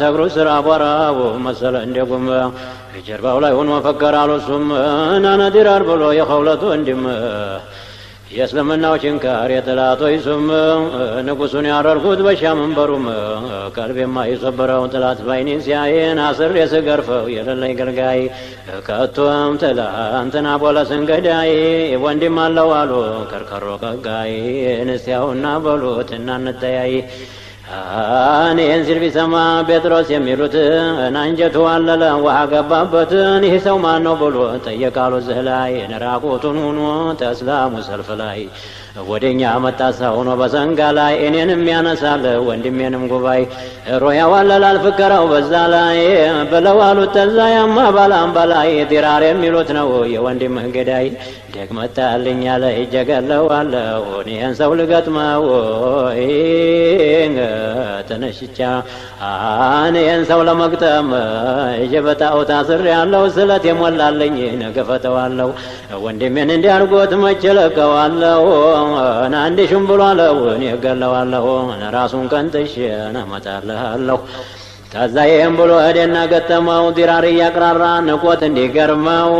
تقرو سرا براو مثلا عندكم جرباو لا يهون وفكر على السم انا درار بلو يخولت وندم يسلمنا وشنكار يتلاطو يسم نقصني عرركود بشام بروم قلبي ما يصبرو تلات باينين سياين عصر يسقرفو يللي قلقاي كاتوام تلا انتنا بولا سنقداي وندم اللوالو كركرو قاي نسياونا بلو تنان التياي أنا ينزل في سما بيتروس يميروت أنا أنجت وعللا وعقبابت نهسو ما نبلو تيقالو زهلاي نراقو تنونو تسلام سلفلاي ودنيا متاساونو بسنقالاي إنين ميانسال وندمينم قباي رويا وعللا الفكرة وبزالاي بلوالو تزاي ما بلان بلاي ترار يميروتنو يوندم قداي دك متالين يالي جاقلو والو نيانسو لقاتماو تنشچا أنا ينسو لمقتم جبتا أو تاصر يالو سلت يمولالين نقفتو والو وندي من اندي أرقوت مجلك والو أنا عندي شنبلو والو نيقلو والو أنا راسون كنتش أنا متالو تزايم بلو هدنا قتماو دراري يقرارا نقوت اندي قرماو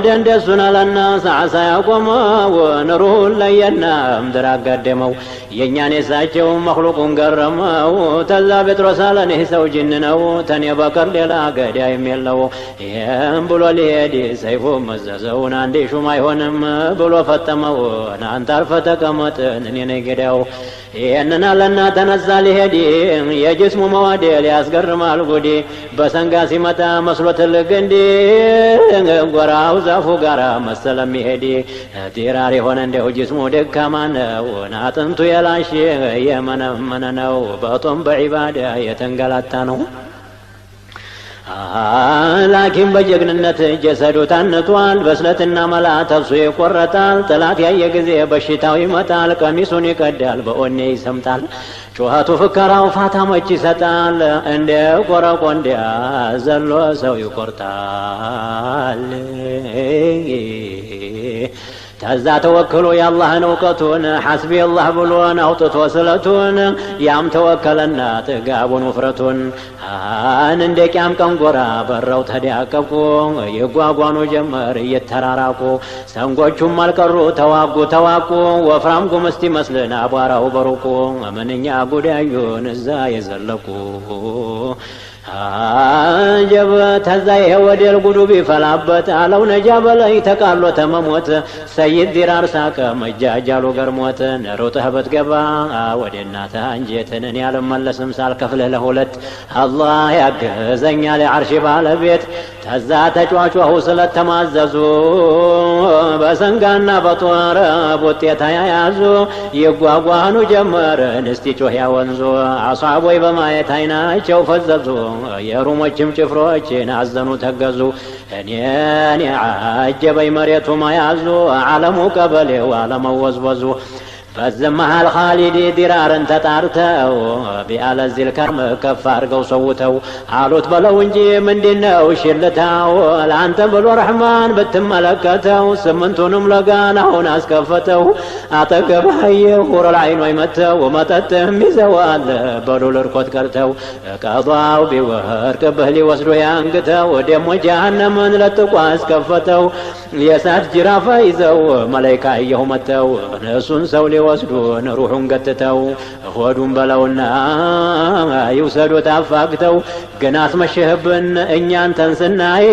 دندسونا للناس عسا يقوماو نروه لينا مدرا قدمو ينياني ساچو مخلوقون قرماو تزا بترسالا نهسو جننو تاني بكر للا قداي ميلو يم بلو ليدي سيفو مززون عندي شو ما يهونم بلو فتمو نانتار فتكمت نيني قداو إننا لنا تنزل هدي يجسم موادي أسقر مالقودي بسنقاسي متى مسلوة القندي قراو زافو قرا مسلمي هدي تيراري هوننده جسمو دكامان وناتنتو يلاشي يمنا مننو بطن بعبادة يتنقلتانو لكن بجقننت جسدو تنطوال بسلتنا ملا تبصو يقرطال طلات يا غزي بشتاو يمطال قميصون يقدال بوني يسمطال ጩኸቱ ፍከራው ፋታ መች ይሰጣል እንደ ቆረቆንዲያ ዘሎ ሰው ይቆርጣል ተዛ ተወክሎ የአላህን እውቀቱን ሐስቢ አላህ ብሎን አውጥቶ ስለቱን ያም ተወከለና ጥጋቡን ውፍረቱን እንደ ቂያም ቀንጎራ በረው ተዳቀቁ የጓጓኑ ጀመር እየተራራቁ ሰንጎቹም አልቀሩ ተዋጉ ወፍራም ጉምስቲ መስልና አቧራው በሩቁ ምንኛ ጉዳዩን እዛ የዘለቁ جب تزاي وديل قلوب فلابت على نجا بلاي تقالو تمموت سيد درار ساك مجاجالو قرموت نروت هبت قبا ودينا تانجيتن يالم ملسم سال كفل لهولت الله يقزن يالي عرشي بالبيت تزا تجواجوه سلت تماززو بسنقانا بطوار بوتيتا يازو يقواقوانو جمر نستيجوه ياونزو عصابوي بما يتاينا يشو فززو የሩሞችም ጭፍሮች ናዘኑ ተገዙ እኔን ያጀበይ መሬቱ ማያዙ ዓለሙ ቀበሌው ዓለመወዝወዙ በዘመሃል ኻሊድ ዲራርን ተጣርተው ቢአለዚል ከርም ከፍ አድርገው ሰውተው አሉት በለው እንጂ ምንድነው ሽልታው ለአንተ ብሎ ረሕማን ብትመለከተው ስምንቱንም ለጋናውን አስከፈተው አጠገባየ ሁረል አይኖይ መተው መጠጥም ይዘዋል በሉ ልርኮት ቀርተው ቀዷው ቢወርቅብህ ሊወስዶ ያንግተው ደሞ ጀሃነምን ለጥቆ አስከፈተው የእሳት ጅራፋ ይዘው መላይካ እየሁ መተው እነሱን ሰው ወስዱን ሩሑን ገትተው ሆዱን በለውና ይውሰዱት አፋግተው ግን አስመሸህብን እኛን ተንስናይ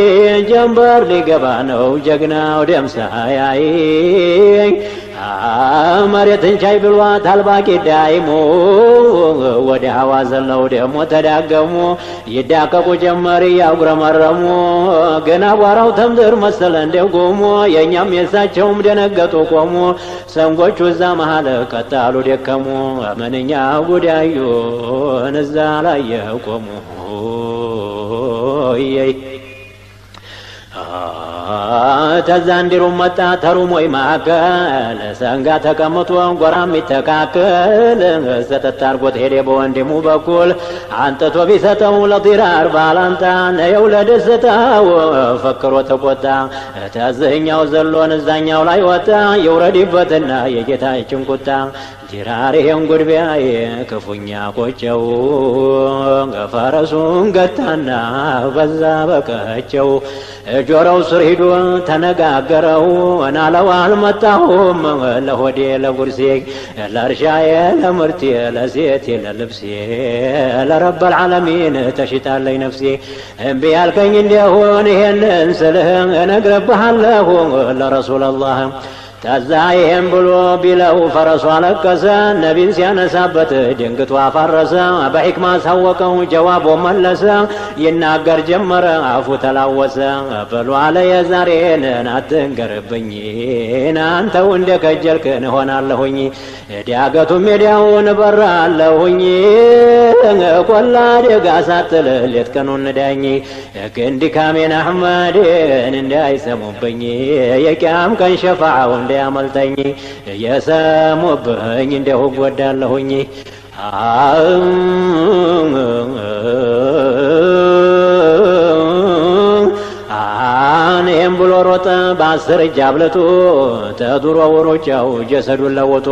ጀንበር ሊገባ ነው ጀግናው ደምሳያይ መሬትን ቻይ ብሏት አልባቂ ዳይሞ ወደ ሀዋ ዘለው ደሞ ተዳገሙ ይዳቀቁ ጀመር ያጉረመረሙ ገና አቧራው ተምድር መሰለ እንደጎሙ የኛም የሳቸውም ደነገጡ ቆሙ ሰንጎቹ እዛ መሃል ቀጣሉ ደከሙ ምንኛ ጉዳዩን እዛ ላይ የቆሙ ተዛንዲሩ መጣ ተሩሞይ ማከል ሰንጋ ተቀምጦ ጎራም ይተካከል ሰተት አርጎት ሄደ በወንድሙ በኩል አንጥቶ ቢሰጠው ለዲራር ባላንጣ ነው ለደስታው ፈክሮ ተቆጣ ተዘኛው ዘሎን እዛኛው ላይ ወጣ ይውረድበትና የጌታችን ቁጣ ዲራር ይሄን ጉድ ቢያይ ክፉኛ ቆጨው ፈረሱን ገታና በዛ በቀቸው ጆሮው ስር ሂዶ ተነጋገረው ናለው አልመጣሁም ለሆዴ ለጉርሴ ለእርሻዬ ለምርቴ ለሴቴ ለልብሴ ለረብ العالمين ተሽጣለኝ ነፍሴ እምቢ ያልከኝ እንደሆን ይሄንን ስልህ እነግርብሃለሁ ለረሱል አላህ ታዛይም ብሎ ቢለው ፈረሱ አለቀሰ ነቢን ሲያነሳበት ድንግቱ አፈረሰ በሕክማ ሳወቀው ጀዋቦ መለሰ ይናገር ጀመረ አፉ ተላወሰ በሉ አለ የዛሬን አትንገርብኝ አንተው እንደ ከጀልክን ሆናለሁኝ ዲያገቱ ሜዳውን በራለሁኝ ቆላ ደጋ ሳትል ሌት ቀኑን ዳኝ ግን ድካሜን አሕመድን እንዳይሰሙብኝ የቂያም ቀን ሸፋዓው ያመልጠኝ የሰሙብኝ እንደው ጎዳለሁኝ እኔም ብሎ ሮጠ በአስር እጅ አብልጦ ተዱሮ ወሮቻው ጀሰዱን ለወጦ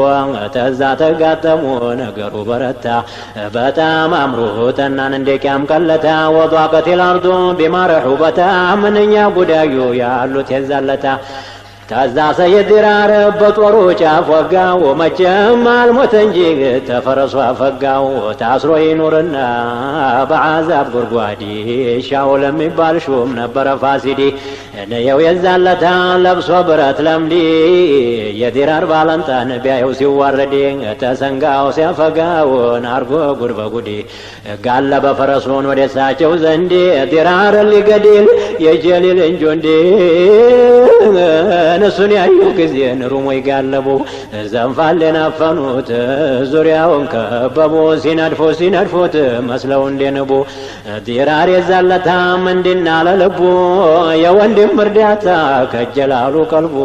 ተዛ ተጋጠሙ ነገሩ በረታ በጣም አምሮ ተናን እንደቂያም ቀለታ ወዷ ቀቲል አርዶ ቢማረሑ በታ ምንኛ ጉዳዩ ያሉት የዛለታ ታዛ ሰይድ ዲራር በጦሩ ጫፍ ወጋው መቼም አልሞተ እንጂ ተፈረሱ አፈጋው ታስሮ ይኑርና በዓዛብ ጉድጓድ ሻው ለሚባል ሹም ነበረ ፋሲዲ እነየው የዛለታ ለብሶ ብረት ለምዲ የዲራር ባለንጣን ቢያየው ሲዋረድ ተሰንጋው ሲያፈጋውን አርጎ ጉድ በጉዲ ጋለ በፈረሱን ወደ እሳቸው ዘንድ ዲራር ሊገድል የጀሊል እንጆንዴ እነሱን ያዩ ጊዜ ሩሞ ይጋለቡ ዘንፋሌን አፈኑት ዙሪያውን ከበቡ ሲነድፉት መስለው እንደንቡ ዲራር የዛለታ ምንድና ለልቡ የወንድም እርዳታ ከጀላሉ ቀልቡ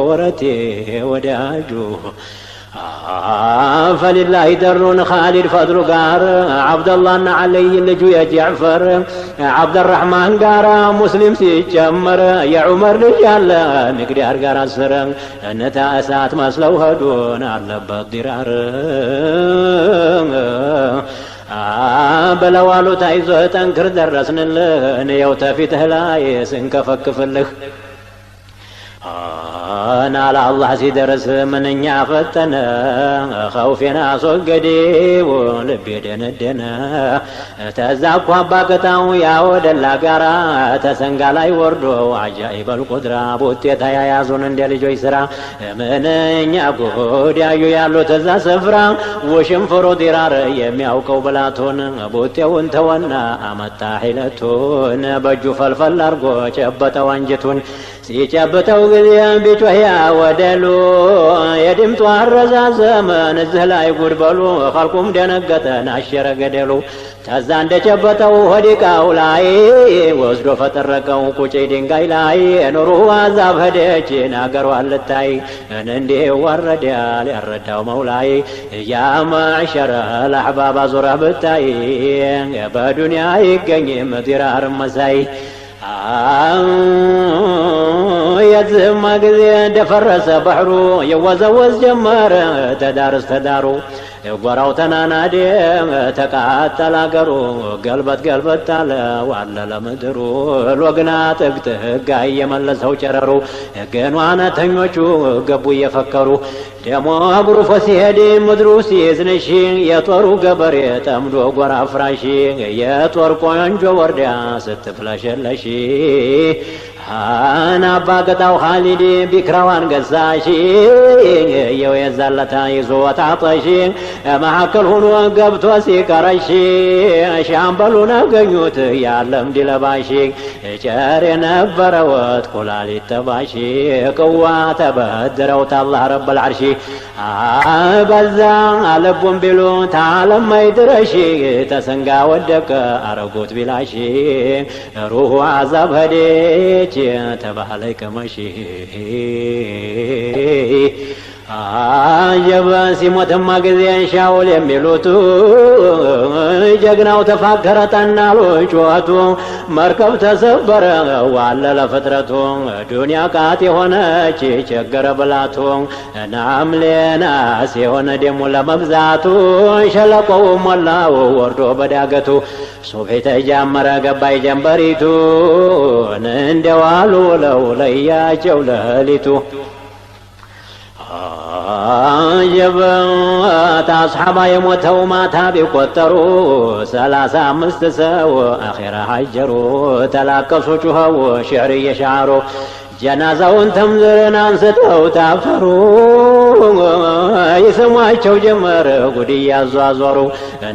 ወረቴ ወዳጁ فلله درون خالد فضل قار عبد الله علي اللجو يا جعفر عبد الرحمن قار مسلم سيجمر يا عمر رجال مقدار قار السر نتا اسات مسلو هدون على الضرار بلوالو تايزو تنكر درسن له يو تفيته لا سنكفكفلخ أنا على الله سيدرس من يعفتنا خوفنا صقدي ولبي دنا تزاقوا باكتاو يا ود اللاقرا تسنقال اي وردو عجائب القدرة بوتيتا يا يازون اندالي جو يسرا من يعقود يايو يالو تزا سفرا وشنفرو ديرار يميعوكو بلاتون بوتيون تونا امتا حيلتون بجو فلفل ارقو چبتا وانجتون ሲጨብጠው ጊዜ ቢጮህ ያወደሉ የድምጡ አረዛዘመን እዚህ ላይ ጉድ በሉ ኸልቁም ደነገጠን አሸረ ገደሉ ተዛ እንደጨበጠው ሆዲቃው ላይ ወስዶ ፈጠረቀው ቁጭ ድንጋይ ላይ ኑሩ አዛብ ሄደች ናገሩ አልታይ እንዲህ ወረዳል ያረዳው መውላይ ያ ማዕሸረ ለአሕባብ ዙረህ ብታይ በዱንያ ይገኝም ዲራር መሳይ የዝማ ጊዜ እንደፈረሰ ባህሩ የወዘወዝ ጀመረ ተዳርስ ተዳሩ የጓራው ተናናዴ ተቃጠለ አገሩ ገልበት አለ ዋለ ለምድሩ ሎግና ጥግጥግ እየመለሰው ጨረሩ ግን ዋናተኞቹ ገቡ እየፈከሩ ደሞ አጉርፎ ሲሄድ ምድሩ ሲዝንሽ የጦሩ ገበሬ ጠምዶ ጎራ ፍራሽ የጦር ቆንጆ ወርዳ ስትፍለሸለሽ أنا باقتاو خالدي بكروان قساشي يويزالة يزوة عطشي معاكل هنو قبت وسيكرشي شامبلونا قيوت يعلم دي لباشي جارنا بروت قلالي التباشي قوات بدروت الله رب العرشي بزا لبون بلو تعالم ما يدرشي تسنقا ودك أرقوت بلاشي روح عذاب هديك تبع عليك ماشي ሲሞትማ ጊዜ ሻውል የሚሉት ጀግናው ተፋከረ ጠናሉ ጩኸቱ መርከብ ተሰበረ ዋለለ ፍጥረቱ ዱንያ ቃት የሆነች ቸገረ ብላቱ ናምሌናስ የሆነ ደሞ ለመብዛቱ ሸለቆው ሞላው ወርዶ በዳገቱ ሱብሒ ተጀመረ ገባይ ጀንበሪቱ እንደዋሉ ውለው ለያቸው ለሊቱ عجبت أصحاب يموتوا ما بيقتروا 35 ሰው أخيرا حجروا تلاقصوا جهوا شعري يشعروا جنازውን ተምዝርን አንስተው ታፈሩ ይሰማቸው ጀመረ ጉድ ያዟዟሩ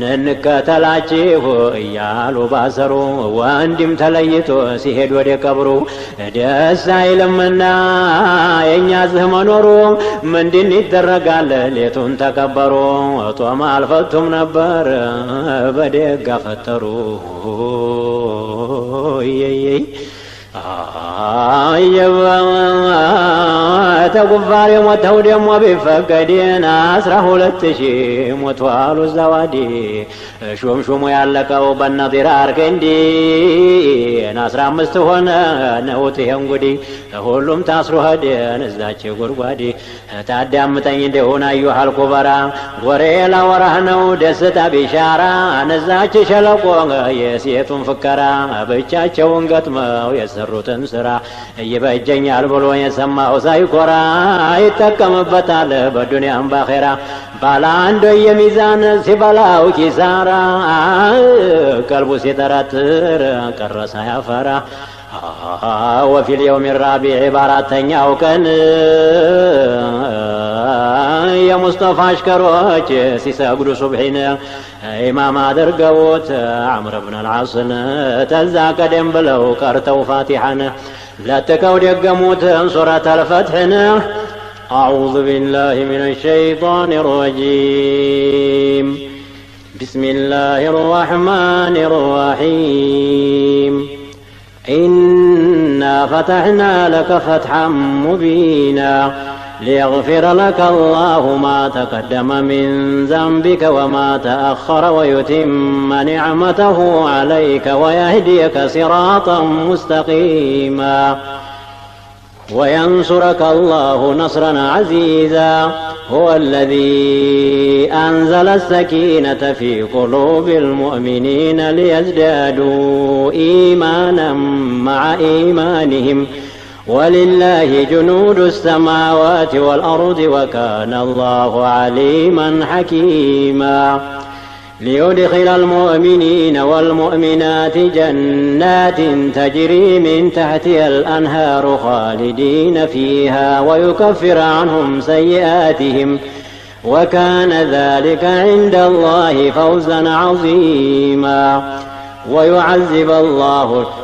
እንከተላችሁ እያሉ ባሰሩ ወንድም ተለይቶ ሲሄድ ወደ ቀብሩ ደስ አይልምና የኛ ዝህ መኖሩ ምንድን ይደረጋል ሌቱን ተከበሩ ጦም አልፈቱም ነበር በደጋ ፈጠሩ ተጉፋር የሞተው ደሞ ቢፈቀድን 12,000 ሞቷል ዘዋዲ ሹምሹሙ ያለቀው በነዚር አርገንዲ 15 ሆነ ነውት እንግዲህ ሁሉም ታስሮ ሄደን እዛች ጉድጓድ ታዳምጠኝ እንደሆነ አዩሃል ኩበራ ወሬ ላወራህ ነው ደስታ ቢሻራ እዛች ሸለቆ የሴቱን ፍከራ ብቻቸውን ገጥመው የሰሩትን ስራ ይበጀኛል ብሎ የሰማው ሳይኮራ ይጠቀምበታል በዱንያም ባኺራ ባላ አንዶ የሚዛን ሲበላው ኪሳራ ቀልቡ ሲጠረጥር ቀረሳ ያፈራ وفي اليوم الرابع باراتኛው ቀን የሙስጠፋ አሽከሮች ሲሰግዱ ሱብሒን ኢማም አድርገውት ዐምር ብን አልዓስን ተዛ ቀደም ብለው ቀርተው ፋቲሐን ለጥቀው ደገሙት ሱረተ አልፈትሕን أعوذ بالله من الشيطان الرجيم بسم الله الرحمن الرحيم إنا فتحنا لك فتحا مبينا ليغفر لك الله ما تقدم من ذنبك وما تأخر ويتم نعمته عليك ويهديك صراطا مستقيما وينصرك الله نصرا عزيزا هو الذي أنزل السكينة في قلوب المؤمنين ليزدادوا إيمانا مع إيمانهم ولله جنود السماوات والأرض وكان الله عليما حكيما ليدخل المؤمنين والمؤمنات جنات تجري من تحتها الأنهار خالدين فيها ويكفر عنهم سيئاتهم وكان ذلك عند الله فوزا عظيما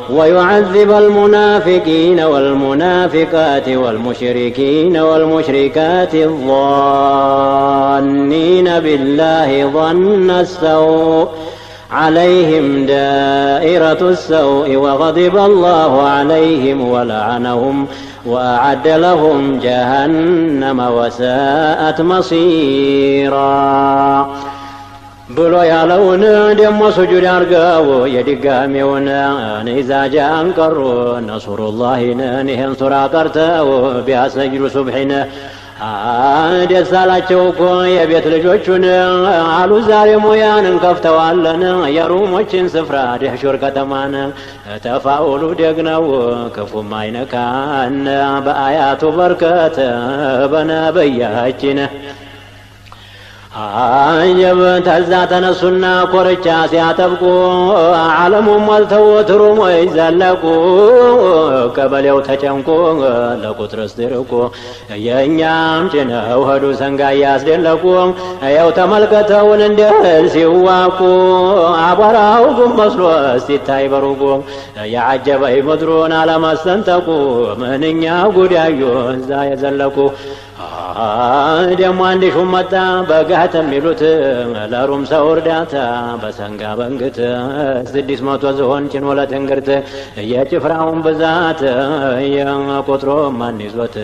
ويعذب المنافقين والمنافقات والمشركين والمشركات الظانين بالله ظن السوء عليهم دائرة السوء وغضب الله عليهم ولعنهم وأعد لهم جهنم وساءت مصيرا ብሎ ያለውን ደሞ ሱጁድ አርገው የድጋሜውን ኢዛ ጃአን ቀሩ ነሱሩላሂን ይህን ሱራ ቀርተው ቢያሰግዱ ሱብሒን ደስ አላቸው እኮ የቤት ልጆቹን አሉ ዛሬ ሙያን እንከፍተዋለን የሩሞችን ስፍራ ደህሹር ከተማን ተፋኡሉ ደግነው ክፉም አይነካን በአያቱ በርከት በነብያችን አጀብ ተዛ ተነሱና ኮርቻ ሲያጠብቁ ዓለሙን ሞልተው ትሩሞ ይዘለቁ ቀበሌው ተጨንቆ ለቁጥር ስትርቁ የእኛም ጭነው ሄዱ ሰንጋ ያስደለቁ ያው ተመልከተውን እንደህል ሲዋቁ አቧራው ጉም መስሎ ሲታይ በሩቁ ያዓጀበይ ምድሩን አለመሰንጠቁ ምንኛ ጉዳዩ እዛ የዘለቁ ደግሞ አንድ ሹም መጣ በጋት የሚሉት ለሩም ሰው እርዳታ በሰንጋ በንግት 600 ዝሆን ጭኖ ለትንግርት የጭፍራውን ብዛት የቁጥሩ ማን ይዞት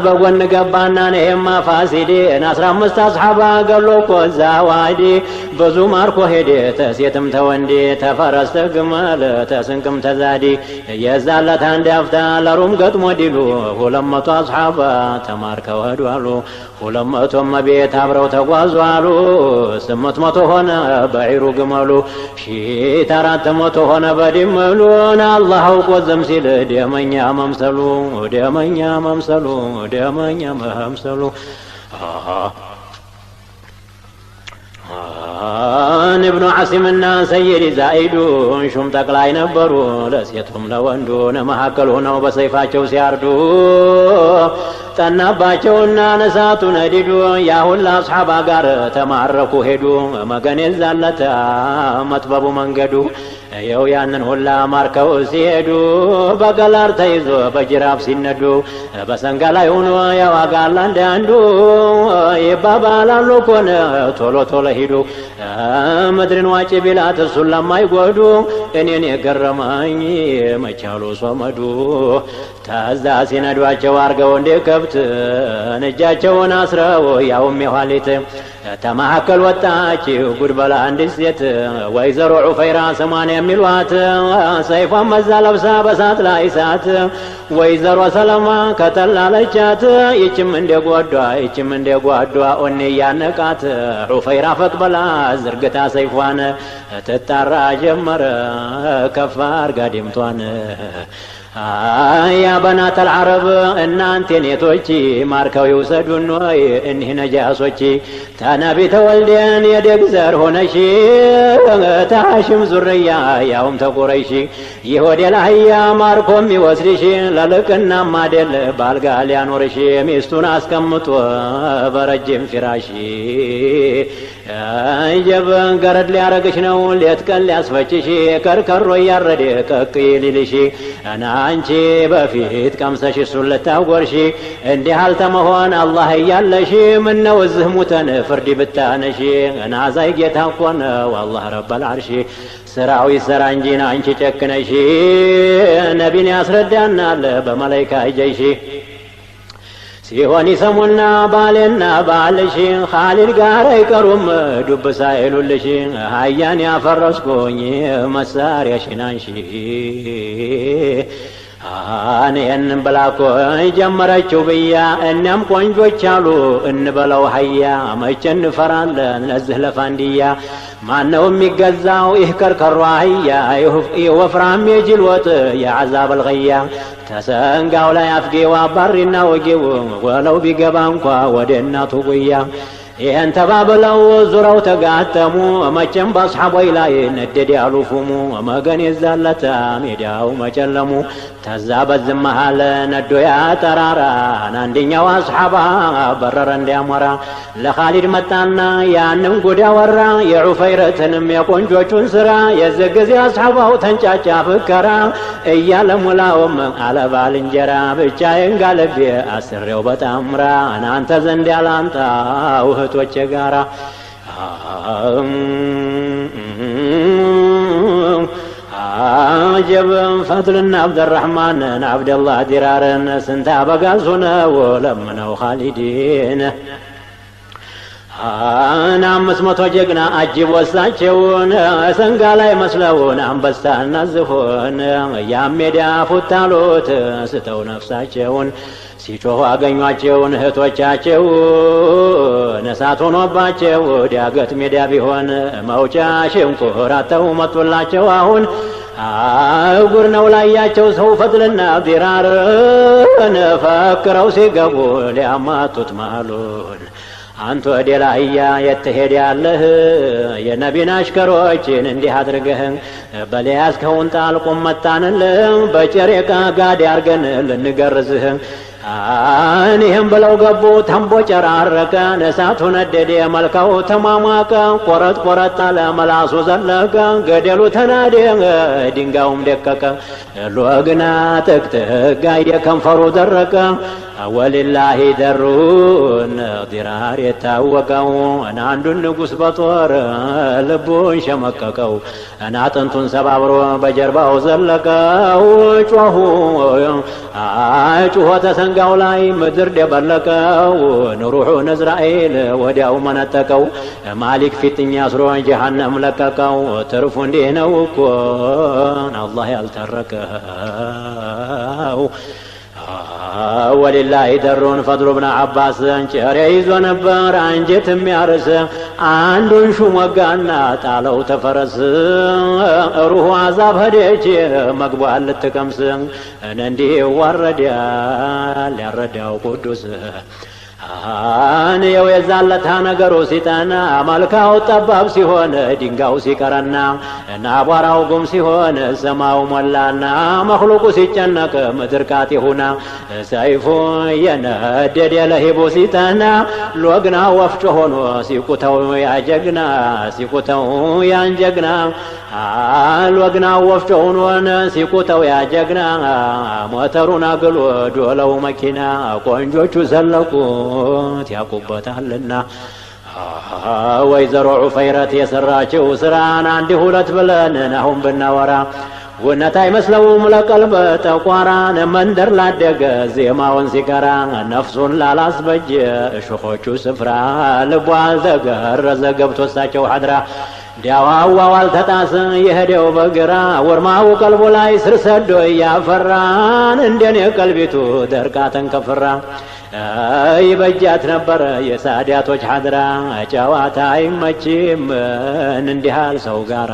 በጎን ገባና ነህማ ፋሲዴን 15 አስሓባ ገሎ እኮ እዛ ዋዲ ብዙ ማርኮ ሄደ ተሴትም ተወንዴ ተፈረስ ተግመል ተስንቅም ተዛዲ የዛለት አንድ አፍታ ለሩም ገጥሞ ዲሉ 200 አስሓባ ተማርከው ሄዱ አሉ 200 መቤት አብረው ተጓዙ አሉ 800 ሆነ በዒሩ ግመሉ 1400 ሆነ በድምሉን አላህ አውቆ ዝም ሲል ደመኛ መምሰሉ ደመኛ መምሰሉ ደመኛ መምሰሉ ابن عاصمና ሰይድ ዛኢዱ ሹም ጠቅላይ ነበሩ ለሴቱም ለወንዱን መሐከል ሆነው በሰይፋቸው ሲያርዱ ጠናባቸውና ነሳቱ ነዲዱ ያ ሁላ አስሓባ ጋር ተማረኩ ሄዱ መገን የዛለታ መጥበቡ መንገዱ ይኸው ያንን ሁላ ማርከው ሲሄዱ በገላር ተይዞ በጅራፍ ሲነዱ በሰንጋ ላይ ሆኖ ያዋጋል አንዳንዱ ይባባላሉ ኮነ ቶሎ ቶሎ ሂዱ ምድርን ዋጭ ቢላት እሱን ለማይጎዱ እኔን የገረመኝ መቻሉ ሶመዱ ታዛ ሲነዷቸው አርገው እንደ ከብት እጃቸውን አስረው ያውም የኋሊት ተማከል ወጣች ጉድበላ አንድ ሴት ወይዘሮ ዑፈይራ ሰማን የሚሏት ሰይፏን መዛ ለብሳ በሳት ላይ ሳት ወይዘሮ ሰለማ ከተላለቻት ይችም እንደ ጓዷ ኦኔ ያነቃት ዑፈይራ ፈቅበላ ዝርግታ ሰይፏን ተጣራ ጀመረ ከፍ አርጋ ደምቷን يا بنات العرب እናንተ ኔቶች ማርከው ይውሰዱን ወይ እኒህ ነጃሶች ተነቢ ተወልደን የደግ ዘር ሆነሽ ታሽም ዙርያ ያውም ተቆረይሽ ይወደ ላህያ ማርኮም ይወስድሽ ለልቅና ማደል ባልጋ ሊያኖርሽ ሚስቱን አስቀምጦ በረጅም ፍራሽ ጀበን ገረድ ሊያረግሽ ነው ሌት ቀን ሊያስፈጭሽ ከርከሮ ያረደ ቀቅይልልሽ አንቺ በፊት ቀምሰሽ እሱን ልታጎርሺ እንዲህ አልተመሆን አላህ እያለሽ ምነው እዝህ ሙተን ፍርድ ብታነሺ ናዛይ ጌታ እኮ ነው አላህ ረበል ዓርሺ ስራው ይሰራ እንጂ አንቺ ጨክነሽ ነቢን ያስረዳናል በመላእክት እጀሽ ሲሆን ይሰሙና ባልና ባልሽ ኻሊድ ጋር አይቀሩም ዱብ ሳይሉልሽ ሃያን ያፈረስኩኝ መሳሪያሽን አንሺ አኔን ብላኮ ጀመረችው ብያ እኛም ቆንጆች አሉ እንበለው ሀያ መቼ እንፈራለን ለዚህ ለፋንዲያ ማነው የሚገዛው ይህ ከርከሯ ሀያ ወፍራም የጅልወጥ የዓዛብ አልገያ ተሰንጋው ላይ አፍጌዋ ባሪና ወጌው ወለው ቢገባ እንኳ ወደ እናቱ ጉያ ይህን ተባብለው ዙረው ተጋተሙ መቼም በአስሓቦይ ላይ ነደድ ያሉ ፉሙ መገን የዛለታ ሜዳው መጨለሙ ተዛ በዝም መሃል ነዶ ያጠራራ አንደኛው አስሓባ በረረ እንዲያሞራ ለኻሊድ መጣና ያንን ጉዳ ወራ የዑፈይረትንም የቆንጆቹን ስራ የዚህ ጊዜ አስሓባው ተንጫጫ ፍከራ እያለ ሙላውም አለባል እንጀራ ብቻዬን ጋለቤ አስሬው በጣምራ እናንተ ዘንድ ያላንጣው እህቶቼ ጋራ عجب فضلنا عبد الرحمن عبد الله درارن سنتا بقاسونا ولمنا وخالدين أنا مسمتو جقنا أجيب وساچون سنقالا يمسلون أنبستان الزفون يا ميدا فتالوت ستو نفساچون ሲጮህ አገኟቸውን እህቶቻቸውን እሳት ሆኖባቸው ዳገት ሜዳ ቢሆን መውጫ ሽንኩራተው መጡላቸው አሁን አጉር ነው ላያቸው ሰው ፈድልና ዲራርን ፈክረው ሲገቡ ሊያማቱት መሃሉን አንተ ወደ ላህያ የተሄድ ያለህ የነቢን አሽከሮችን እንዲህ አድርገህ በለያዝከውን ጣልቁም መጣንልህ በጨሬቃ ጋድ ያርገን ልንገርዝህ አንህም ብለው ገቡ ተንቦ ጨራረቀ እሳቱ ነደደ መልካው ተማማቀ ቆረጥ ቆረጥ አለ መላሱ ዘለቀ ገደሉ ተናደ ድንጋዩም ደቀቀ ሎግና ጥቅጥቅ ጋየ ከንፈሩ ደረቀ ولله درون ضرار يتاوقوا أنا عند النقص بطور لبون شمككوا أنا أطنتون سبابرو بجرباو زلقوا جوه تسنقوا لاي مدر دبلقوا نروحوا نزرائيل وداو منتكوا مالك في التنياس روح جهنم لككوا ترفون دينا وكون الله يلتركوا ولله درون فضل ابن عباس انشر يزو نبر انجت ميارس عندون شو مقانا تعالو تفرس روح عذاب هديك مقبوع للتكمس نندي والرديال يرديو قدوس أنا يوزالت هنقرو سيتانا ملكاو طباب سيهون دينغاو سيكرنا ناباراو قم سيهون سماو ملانا مخلوق سيچنك مدركاتي هنا سيفو يندد يلهبو سيتانا لوغنا وفجهون سيكوتو يا جغنا سيكوتو يا جغنا لوغنا وفجهون سيكوتو يا جغنا موترونا قلو دولو مكينا قنجوچو زلقو ያቁበታልና ወይዘሮ ዑፈይረት የሰራችው ስራን አንድ ሁለት ብለን አሁን ብናወራ እውነት አይመስለውም ለቀልብ ተቋራን መንደር ላደገ ዜማውን ሲቀራ ነፍሱን ላላስበጀ እሾኾቹ ስፍራ ልቡ አልተገረዘ ገብቶ እሳቸው ሐድራ ዲያዋዋው አልተጣሰ የሄደው በግራ ወርማው ቀልቡ ላይ ስር ሰዶ ያፈራን እንደኔ ቀልቢቱ ደርቃ ተንከፍራ ይበጃት ነበር የሳዳቶች ሐድራ ጨዋታ አይመችም እንዲህ ያለ ሰው ጋራ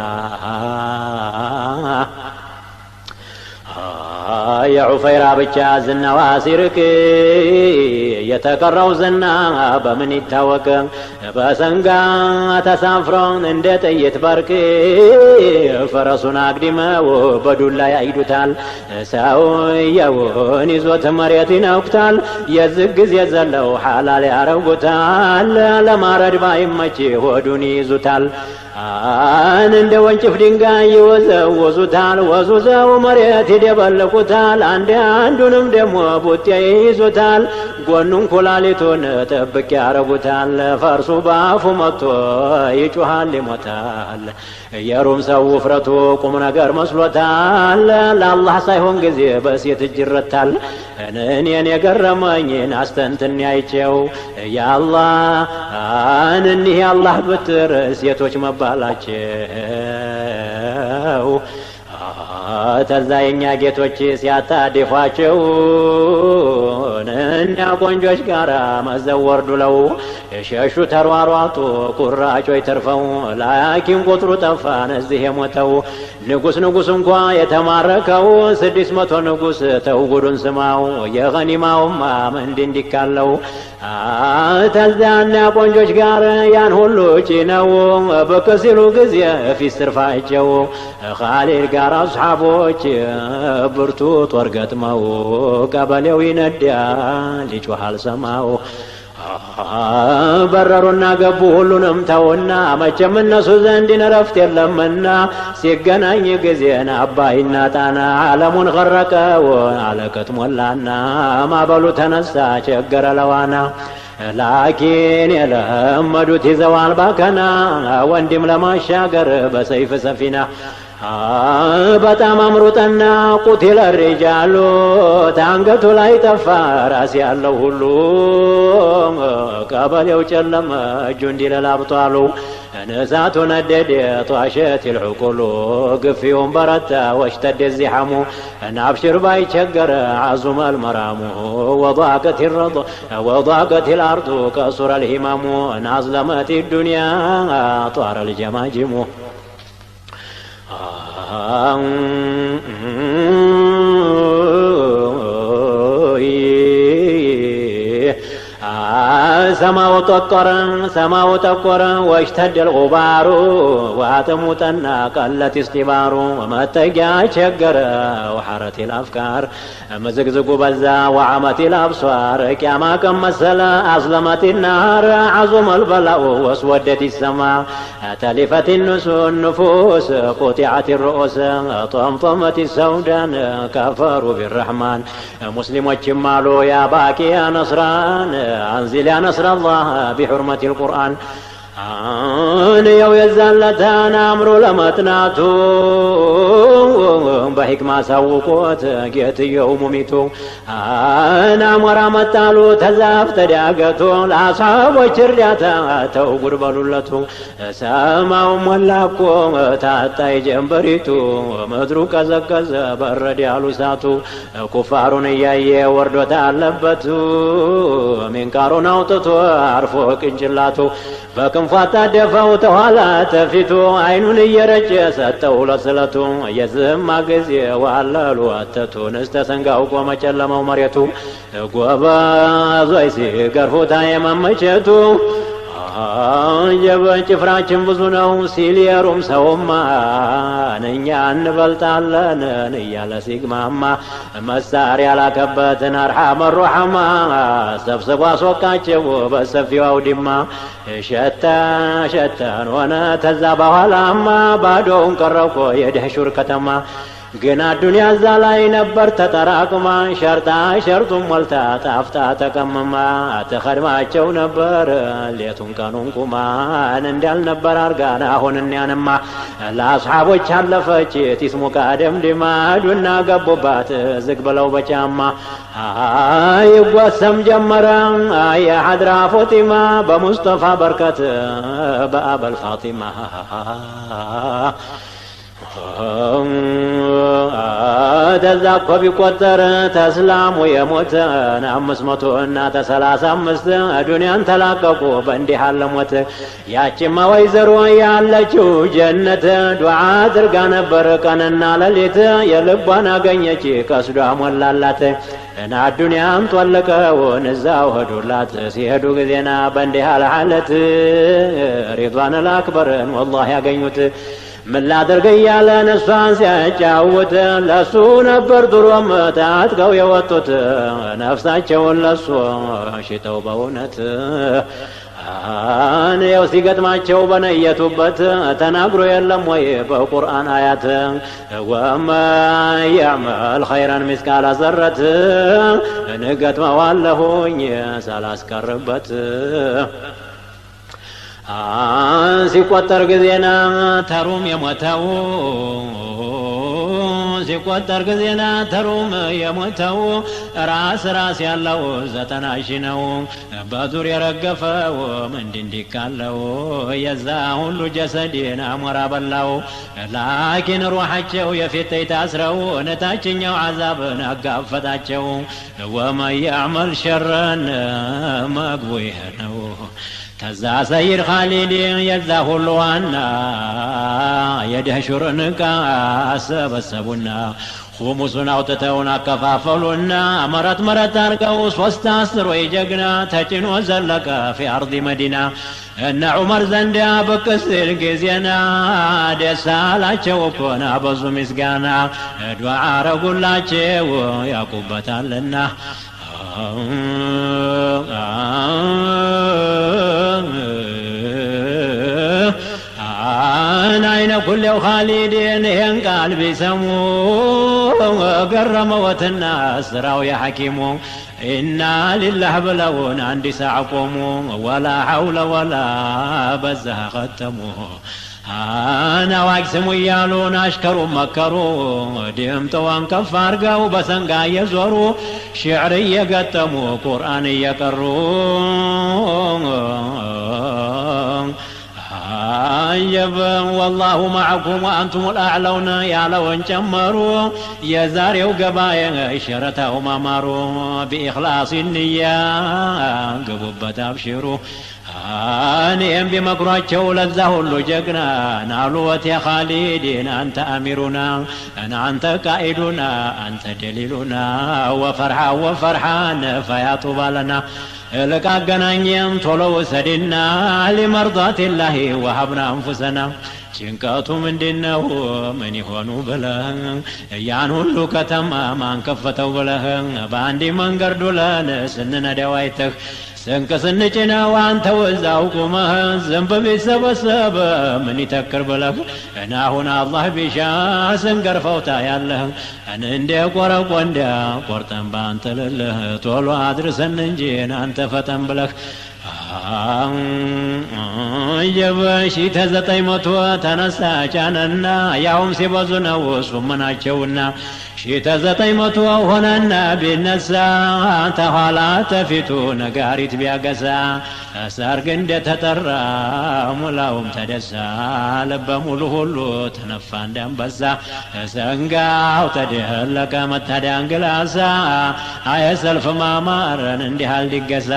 يا عفيرة بچا زنا واسيرك يتقروا زنا بمن يتوك بسنقا تسافرون اندت يتبارك فرسنا قدما وبدو لا يعيدوتال ساويون يزوت مريتين اوكتال يزقز يزلو حلال يعرقوتال لما ردبا يمچي ودوني يزوتال እንደ ወንጭፍ ድንጋይ ይወዘውዙታል ወዙዘው መሬት ይደበልቁታል አንዱንም ደሞ ቡጤ ይይዙታል ጎኑን ኩላሊቱን ጥብቅ ያረጉታል ፈርሱ ባፉ መጥቶ ይጮሃል ይሞታል የሩም ሰው ውፍረቱ ቁም ነገር መስሎታል ለአላህ ሳይሆን ጊዜ በሴት እጅ ይረታል እኔን የገረመኝን አስተንትን ያይቸው ያአላህ እኒህ የአላህ ብትር ሴቶች መባላቸው ተዛ የኛ ጌቶች ሲያታድፏቸው እኛ ቆንጆች ጋር መዘወር ዱለው ሸሹ ተሯሯጡ ቁራጮች ተርፈው ላኪን ቁጥሩ ጠፋን እዚህ የሞተው ንጉስ እንኳ የተማረከው 600 ንጉስ ተው ጉዱን ስማው የገኒማውማ ምንድ እንዲካለው ተዛና ቆንጆች ጋር ያን ሁሉ ጭነው በከሲሉ ጊዜ ፊት ስርፋቸው ኻሊድ ጋር አስሐቦች ብርቱ ጦር ገጥመው ቀበሌው ይነዳል ይጮሃል ሰማው በረሩና ገቡ ሁሉንም ተውና መቼም እነሱ ዘንድ ረፍት የለምና ሲገናኝ ጊዜና አባይና ጣና ዓለሙን ገረቀው አለቀት ሞላና ማበሉ ተነሳ ቸገረ ለዋና ላኪን የለመዱት ይዘዋል ባከና ወንድም ለማሻገር በሰይፍ ሰፊና በጣም አምሩጠና ቁቲለ ሪጃሉ ታንገቱ ላይ ጠፋ ራስ ያለው ሁሉ ቀበሌው ጨለመ እጁ እንዲለላብጧሉ እሳቱ ነደደ ጧሸት العقول ግፊውን በረታ ወሽተደ الزحام ናብሽር ባይቸገረ عظم المرام وضاقت الأرض كسر الهمام أظلمت الدنيا طار الجماجم سماو تقر واشتد الغبار واتموتنا قلت استبار ومتجا شجر وحرت الأفكار مزقزق بزا وعمت الأبصار كما كم مسلا أظلمت النار عظم البلاء واسودت السماء تلفت النفوس قطعت الرؤوس طمطمت السودان كفروا بالرحمن مسلم وجمالو يا باكي يا نصران أنزل يا نصر الله بحرمة القرآن يو يزالتان أمر لمتناتو بحكمة سوقوت جيت يوم ميتو أنا مرامتالو تزافت داقتو الأصحاب وشرياتا تو قربلولتو ساماو ملاكو تاتاي جنبريتو مدروك زكز برد يالو ساتو كفارون ياي وردو تالبتو من كارون اوتتو عرفو كنجلاتو بكم فاتا دفاو توالا تفتو عينون يرج ستو لسلتو يزم مغزي وعلالو اتتو نستسنقاو قوما چلمو مريتو قوابا زويسي قرفو تايم ممچتو جبن ጭፍራችን ብዙ ነው ሲል የሩም ሰውማ እኛ እንበልጣለን እያለ ሲግማማ መሳሪያ ላከበትን አርሐመ ሩሐማ ሰብስቦ አስወቃቸው በሰፊው አውድማ ሸተን ሆነ ተዛ በኋላማ ባዶውን ቀረኮ የደህሹር ከተማ ግን አዱንያ እዛ ላይ ነበር ተጠራቅማ ሸርጣ ሸርጡን ሞልታ ጣፍጣ ተቀምማ ተኸድማቸው ነበር ሌቱን ቀኑን ቁማን እንዳልነበር አርጋን አሁን እኛንማ ለአስሓቦች አለፈች ቲስሙካ ደምድማ ዱና ገቡባት ዝግ ብለው በጫማ ይጓሰም ጀመረ የሐድራ ፋጢማ በሙስጠፋ በርከት በአበል ፋጢማ ተዛኮ ቢቆጠር ተስላሙ የሞተን 535 ዱንያን ተላቀቁ በእንዲህ አለሞት ያቺማ ወይዘሮ ያለችው ጀነት ዱዓ አድርጋ ነበር ቀንና ሌሊት የልቧን አገኘች ቀስዷ ሞላላት እና ዱንያም ጦለቀውን እዛው ሄዱላት ሲሄዱ ጊዜና በእንዲህ አለሐለት ሪድዋን አልአክበርን ወላሂ ያገኙት ምን ላድርግ እያለ ነፍሷን ሲያጫውት ለሱ ነበር ድሮም ታጥቀው የወጡት ነፍሳቸውን ለሱ ሽጠው በእውነት ያው ሲገጥማቸው በነየቱበት ተናግሮ የለም ወይ በቁርአን አያት ወመን ያዕመል ኸይረን ሚስቃለ ዘረት እንገጥመዋለሁኝ ሳላስቀርበት ሲቆጠር ጊዜና ተሩም የሞተው ሲቆጠር ጊዜና ተሩም የሞተው ራስ ያለው 90 ሺህ ነው በዙር የረገፈው እንዲካለው የዛ ሁሉ ጀሰድን አሞራ በላው ላኪን ሩሃቸው የፊት ታስረው ነታችኛው ዓዛብን አጋፈጣቸው ወመን ያዕመል ሸረን መግቡይ ነው ተዛ ሰይድ ኻሊድ የዛ ሁሉ ዋና የደህሹርን ዕቃ አሰበሰቡና ሁሙሱን አውጥተውን አከፋፈሉና መረት አርገው 3 አስሮይ ጀግና ተጭኖ ዘለቀ ፊ አርዲ መዲና እነ ዑመር ዘንዳ ብቅ ሲል ጊዜና ደስ አላቸው እኮና በዙ ምስጋና ዱዓ አረጉላቸው ያቁበታልና አይነ ኩለው ኻሊድን ይህን ቃል ቢሰሙ ገረመወትና ስራው የሐኪሙ ኢና ሊላህ ብለውን አንድ ሰዓ ቆሙ ወላ ሐውለ ወላ በዛህ ኸተሙ አዋጅ ስሙ እያሉን አሽከሩ መከሩ ድምጠዋን ከፍ አርገው በሰንጋ እየዞሩ ሽዕር እየገጠሙ ቁርአን እየቀሩ عجب والله معكم وأنتم الأعلون يا لون جمروا يا زاري وقبايا شرته ومامروا بإخلاص النية قبوبة أبشروا እኔም ቢመክሯቸው ለዛ ሁሉ ጀግና ናሉወት ያ ኻሊድን አንተ አሚሩና አንተ ቃኢዱና አንተ ደሊሉና ወፈርሓን ፈያጡባ ለና እልቅ አገናኘም ቶሎ ውሰድና ሊመርዳቲላሂ ወሀብና አንፉሰና ጭንቀቱ ምንድነው ምን ይሆኑ ብለህ ያን ሁሉ ከተማ ማን ከፈተው ብለህ በአንድ መንገድ ዱለን ስንነዳው አይተህ ስንቅ ስንጭነው አንተው እዛው ቁመህ ዝንብ ቢሰበሰብ ምን ይተክር ብለህ አሁን አላህ ቢሻ ስንገርፈው ታያለህ እንደ ቆረቆንዳ ቆርጠን ባንተ ልልህ ቶሎ አድርሰን እንጂ አንተ ፈጠን ብለህ የበሺ ተዘጠኝ መቶ ተነሳ ጫነና ያውም ሲበዙ ነው ሱመናቸውና ሺ ተዘጠኝ መቶ ሆነና ቢነሳ ተኋላ ተፊቱ ነጋሪት ቢያገሳ ሰርግ እንደተጠራ ሙላውም ተደሳ ልበ ሙሉ ሁሉ ተነፋ እንዳንበሳ ሰንጋው ተደለቀ መታዳንግላሳ አየሰልፍ ማማረን እንዲህ አልዲገሳ